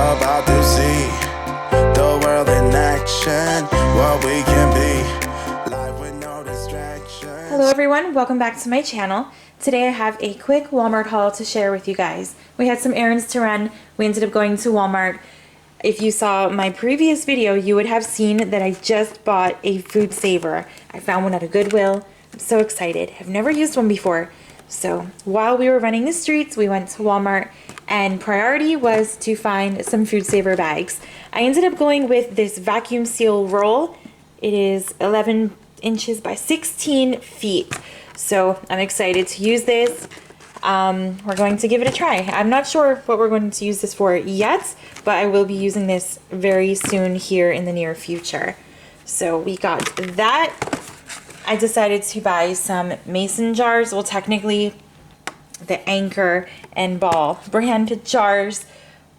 about to see the world in action, what we can be, life with no distractions. Hello everyone, welcome back to my channel. Today I have a quick Walmart haul to share with you guys. We had some errands to run. We ended up going to Walmart. If you saw my previous video, you would have seen that I just bought a food saver. I found one at a Goodwill. I'm so excited. I've never used one before. So while we were running the streets, we went to Walmart and priority was to find some food saver bags. I ended up going with this vacuum seal roll. It is 11 inches by 16 feet. So I'm excited to use this. We're going to give it a try. I'm not sure what we're going to use this for yet, but I will be using this very soon here in the near future. So we got that. I decided to buy some mason jars. Well, technically the Anchor and Ball brand jars.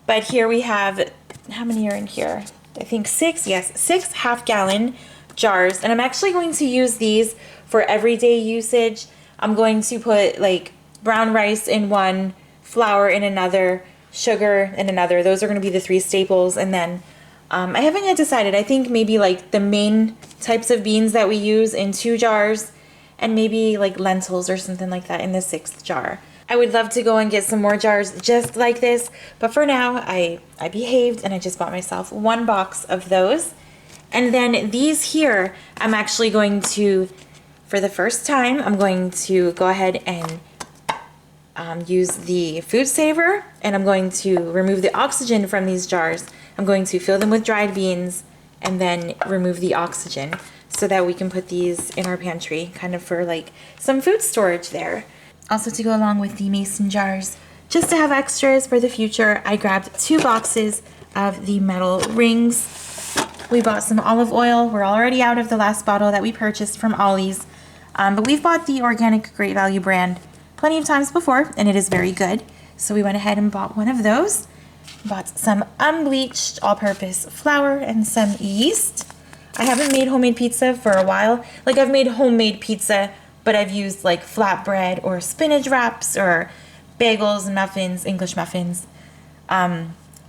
But here we have, how many are in here? I think 6, yes, 6 half-gallon jars. And I'm actually going to use these for everyday usage. I'm going to put like brown rice in one, flour in another, sugar in another. Those are going to be the 3 staples. And then I haven't yet decided. I think maybe like the main types of beans that we use in 2 jars, and maybe like lentils or something like that in the 6th jar. I would love to go and get some more jars just like this, but for now I behaved and I just bought myself 1 box of those. And then these here, I'm actually going to, for the first time, I'm going to go ahead and use the food saver, and I'm going to remove the oxygen from these jars. I'm going to fill them with dried beans and then remove the oxygen so that we can put these in our pantry, kind of for like some food storage there. Also, to go along with the mason jars, just to have extras for the future, I grabbed 2 boxes of the metal rings. We bought some olive oil. We're already out of the last bottle that we purchased from Ollie's, but we've bought the organic Great Value brand plenty of times before, and it is very good. So we went ahead and bought one of those. Bought some unbleached all-purpose flour and some yeast. I haven't made homemade pizza for a while. Like, I've made homemade pizza, but I've used like flatbread or spinach wraps or bagels, muffins, English muffins,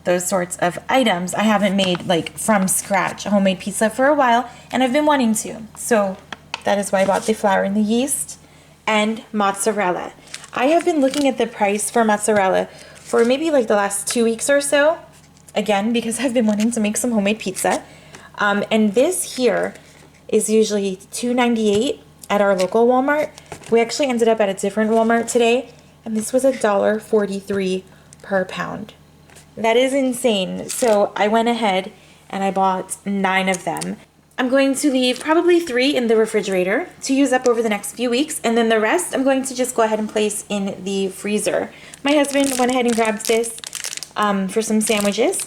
those sorts of items. I haven't made like from scratch homemade pizza for a while, and I've been wanting to. So that is why I bought the flour and the yeast. And mozzarella. I have been looking at the price for mozzarella for maybe like the last 2 weeks or so. Again, because I've been wanting to make some homemade pizza. And this here is usually $2.98 at our local Walmart. We actually ended up at a different Walmart today, and this was $1.43 per pound. That is insane. So I went ahead and I bought 9 of them. I'm going to leave probably 3 in the refrigerator to use up over the next few weeks, and then the rest I'm going to just go ahead and place in the freezer. My husband went ahead and grabbed this for some sandwiches.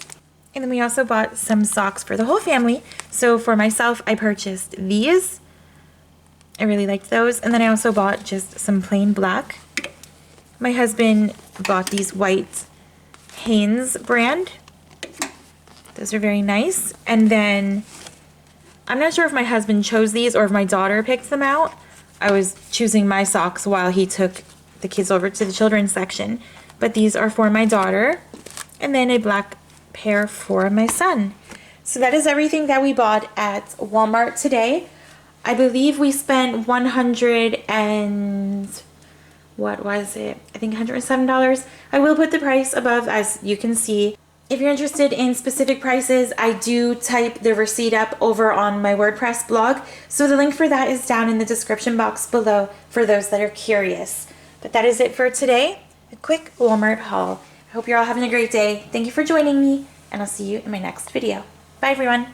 And then we also bought some socks for the whole family. So for myself, I purchased these. I really liked those. And then I also bought just some plain black. My husband bought these white Hanes brand. Those are very nice. And then I'm not sure if my husband chose these or if my daughter picked them out. I was choosing my socks while he took the kids over to the children's section. But these are for my daughter. And then a black pair for my son. So that is everything that we bought at Walmart today. I believe we spent $107. I think $107. I will put the price above, as you can see. If you're interested in specific prices, I do type the receipt up over on my WordPress blog. So the link for that is down in the description box below for those that are curious. But that is it for today. A quick Walmart haul. I hope you're all having a great day. Thank you for joining me, and I'll see you in my next video. Bye, everyone.